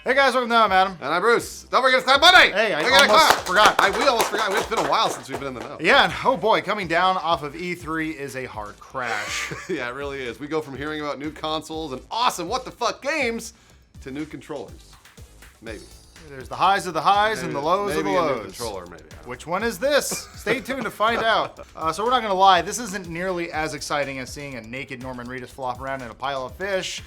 Hey guys, welcome to I'm Adam. And I'm Bruce. Don't forget to clap Monday! Hey, I gotta almost clap. forgot. We almost forgot. It's been a while since we've been in the know. Yeah, and oh boy, coming down off of E3 is a hard crash. Yeah, it really is. We go from hearing about new consoles and awesome what the fuck games to new controllers. Maybe. There's the highs of the highs and the lows of the maybe a new lows. controller, maybe. Which one is this? Stay tuned to find out. So we're not going to lie, this isn't nearly as exciting as seeing a naked Norman Reedus flop around in a pile of fish.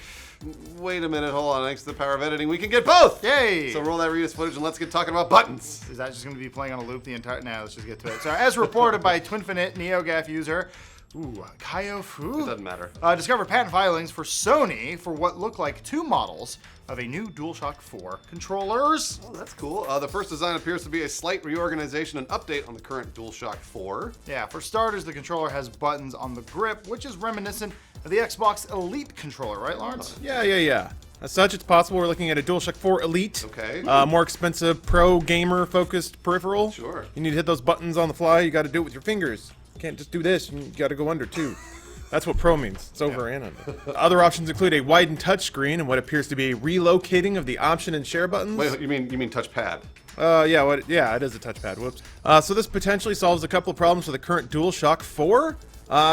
Wait a minute, hold on. Thanks to the power of editing, we can get both! Yay! So roll that Reedus footage and let's get talking about buttons. Is that just going to be playing on a loop the entire... Nah, let's just get to it. So as reported by Twinfinite NeoGAF user, Kaiofu, It doesn't matter. discovered patent filings for Sony for what look like two models of a new DualShock 4 controllers. Oh, that's cool. The first design appears to be a slight reorganization and update on the current DualShock 4. Yeah, for starters, the controller has buttons on the grip, which is reminiscent of the Xbox Elite controller, right, Lawrence? Yeah. As such, it's possible we're looking at a DualShock 4 Elite. Okay. More expensive, pro gamer-focused peripheral. Sure. You need to hit those buttons on the fly. You got to do it with your fingers. You can't just do this. You got to go under, too. That's what pro means. It's over and under. Other options include a widened touchscreen and what appears to be a relocating of the option and share buttons. Wait, you mean touchpad? Yeah, it is a touchpad. Whoops. So this potentially solves a couple of problems with the current DualShock 4.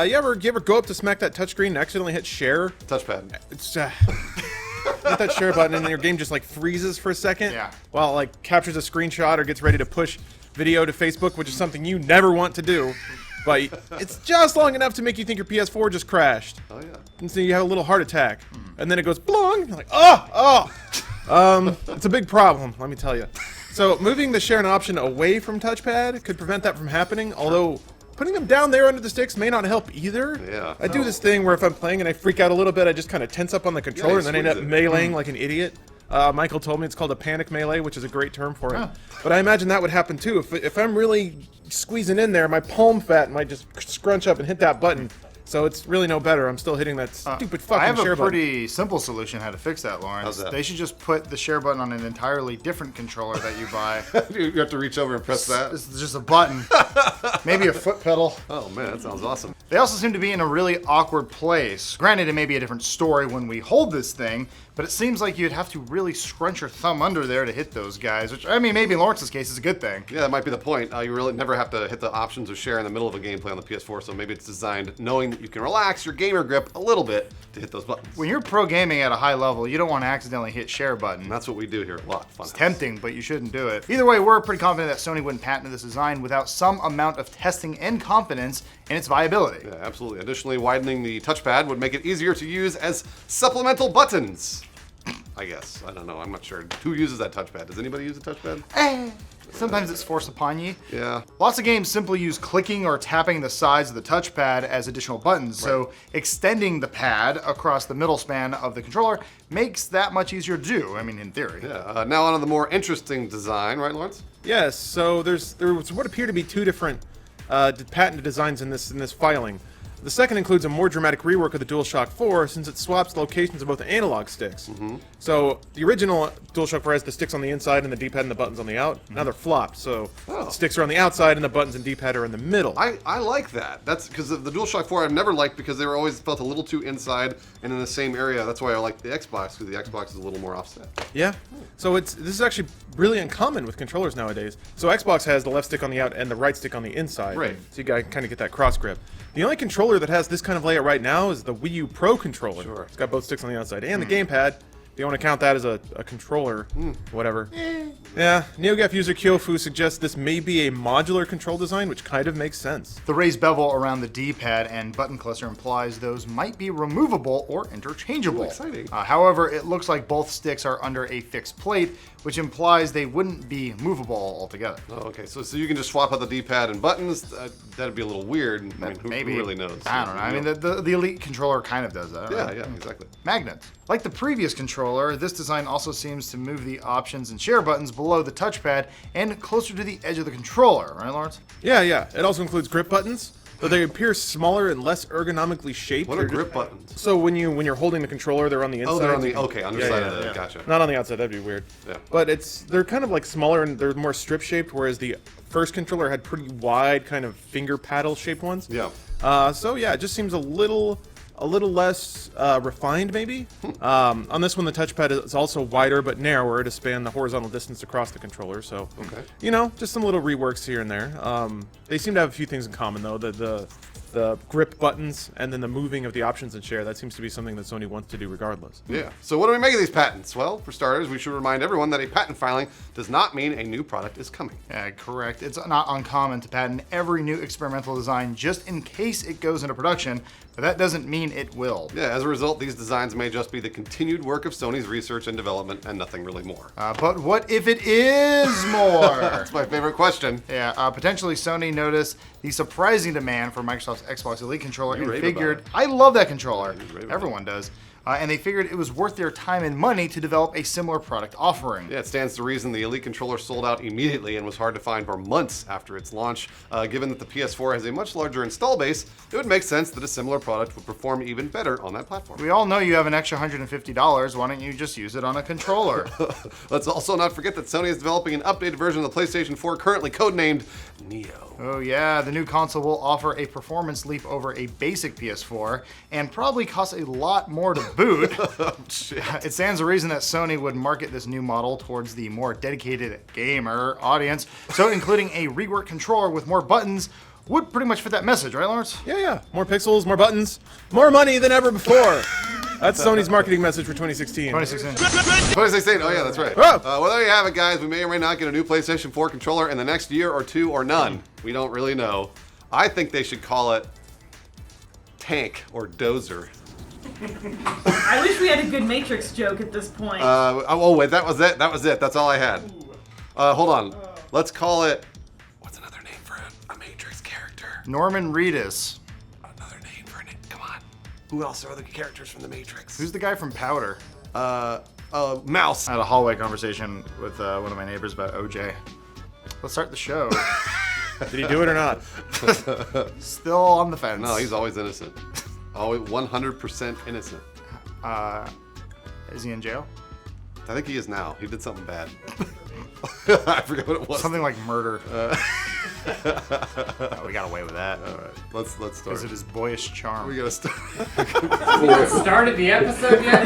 You ever go up to smack that touchscreen and accidentally hit share? Touchpad. It's hit that share button and then your game just like freezes for a second. Yeah. While it like captures a screenshot or gets ready to push video to Facebook, which is something you never want to do. But it's just long enough to make you think your PS4 just crashed. Oh, yeah. And so you have a little heart attack. And then it goes blong. You're like, it's a big problem, let me tell you. So moving the share and option away from touchpad could prevent that from happening, although putting them down there under the sticks may not help either. Yeah. I do this thing where if I'm playing and I freak out a little bit, I just kind of tense up on the controller and then I end up meleeing like an idiot. Michael told me it's called a panic melee, which is a great term for it. But I imagine that would happen too. If I'm really squeezing in there, my palm fat might just scrunch up and hit that button. So it's really no better. I'm still hitting that stupid fucking I have share a button. pretty simple solution how to fix that, Lawrence. How's that? They should just put the share button on an entirely different controller that you buy. You have to reach over and press that? This is just a button. Maybe a foot pedal. Oh, man, that sounds awesome. They also seem to be in a really awkward place. Granted, it may be a different story when we hold this thing, but it seems like you'd have to really scrunch your thumb under there to hit those guys, which, I mean, maybe in Lawrence's case is a good thing. Yeah, that might be the point. You really never have to hit the options or share in the middle of a gameplay on the PS4, so maybe it's designed knowing that you can relax your gamer grip a little bit to hit those buttons. When you're pro gaming at a high level, you don't want to accidentally hit share button. And that's what we do here a lot. Fun. It's tempting, but you shouldn't do it. Either way, we're pretty confident that Sony wouldn't patent this design without some amount of testing and confidence in its viability. Yeah, absolutely. Additionally, widening the touchpad would make it easier to use as supplemental buttons. I guess. I don't know. I'm not sure. Who uses that touchpad? Does anybody use a touchpad? Sometimes it's forced upon you. Yeah. Lots of games simply use clicking or tapping the sides of the touchpad as additional buttons, so extending the pad across the middle span of the controller makes that much easier to do, I mean, in theory. Yeah. Now on to the more interesting design, right, Lawrence? Yes, so there was what appear to be two different patented designs in this filing. The second includes a more dramatic rework of the DualShock 4 since it swaps locations of both the analog sticks. So the original DualShock 4 has the sticks on the inside and the D-pad and the buttons on the out. Now they're flopped, so the sticks are on the outside and the buttons and D-pad are in the middle. I like that. That's because the DualShock 4 I've never liked because they were always felt a little too inside and in the same area. That's why I like the Xbox, because the Xbox is a little more offset. Yeah. So this is actually really uncommon with controllers nowadays. So Xbox has the left stick on the out and the right stick on the inside. Right. So you gotta kind of get that cross grip. The only controller that has this kind of layout right now is the Wii U Pro controller. Sure. It's got both sticks on the outside and the gamepad. If you want to count that as a controller, whatever. Yeah, NeoGAF user Kyofu suggests this may be a modular control design, which kind of makes sense. The raised bevel around the D-pad and button cluster implies those might be removable or interchangeable. Ooh, exciting. However, it looks like both sticks are under a fixed plate, which implies they wouldn't be movable altogether. Oh, okay. So you can just swap out the D-pad and buttons. That'd be a little weird. I mean, who really knows? I don't know. I mean, the Elite controller kind of does that. Yeah, exactly. Magnets. Like the previous controller, this design also seems to move the options and share buttons below the touchpad and closer to the edge of the controller, right, Lawrence? Yeah. It also includes grip buttons, though they appear smaller and less ergonomically shaped. What are grip buttons? So when you're holding the controller, they're on the inside. Oh, they're on the underside of the. Yeah. Gotcha. Not on the outside. That'd be weird. Yeah. But they're kind of like smaller and they're more strip shaped, whereas the first controller had pretty wide kind of finger paddle shaped ones. Yeah. So yeah, it just seems a little a little less refined, maybe. On this one, the touchpad is also wider but narrower to span the horizontal distance across the controller. So, you know, just some little reworks here and there. They seem to have a few things in common, though. The grip buttons and then the moving of the options and share, that seems to be something that Sony wants to do regardless. Yeah. So what do we make of these patents? Well, for starters, we should remind everyone that a patent filing does not mean a new product is coming. Yeah, correct. It's not uncommon to patent every new experimental design just in case it goes into production, but that doesn't mean it will. Yeah, as a result, these designs may just be the continued work of Sony's research and development and nothing really more. But what if it is more? That's my favorite question. Yeah, potentially Sony noticed the surprising demand for Microsoft's Xbox Elite controller and rave figured, about I love that controller. rave about Everyone does. And they figured it was worth their time and money to develop a similar product offering. Yeah, it stands to reason the Elite controller sold out immediately and was hard to find for months after its launch. Given that the PS4 has a much larger install base, it would make sense that a similar product would perform even better on that platform. We all know you have an extra $150. Why don't you just use it on a controller? Let's also not forget that Sony is developing an updated version of the PlayStation 4 currently codenamed Neo. Oh yeah, the new console will offer a performance leap over a basic PS4 and probably cost a lot more to boot. Oh, shit. It stands to reason that Sony would market this new model towards the more dedicated gamer audience, so including a reworked controller with more buttons would pretty much fit that message, right, Lawrence? Yeah. More pixels, more buttons, more money than ever before. That's Sony's marketing message for 2016. 2016. 2016, oh yeah, that's right. Oh. Well, there you have it, guys. We may or may not get a new PlayStation 4 controller in the next year or two or none. We don't really know. I think they should call it Tank or Dozer. I wish we had a good Matrix joke at this point. Oh, wait, that was it. That was it. That's all I had. Hold on. Let's call it... What's another name for a Matrix character? Norman Reedus. Another name for it. Come on. Who else are the characters from the Matrix? Who's the guy from Powder? Mouse. I had a hallway conversation with one of my neighbors about OJ. Let's start the show. Did he do it or not? Still on the fence. No, he's always innocent. Always 100% innocent. Is he in jail? I think he is now. He did something bad. I forget what it was. Something like murder. Oh, we got away with that. All right, let's start. Because it is boyish charm. We gotta start. We haven't started the episode yet.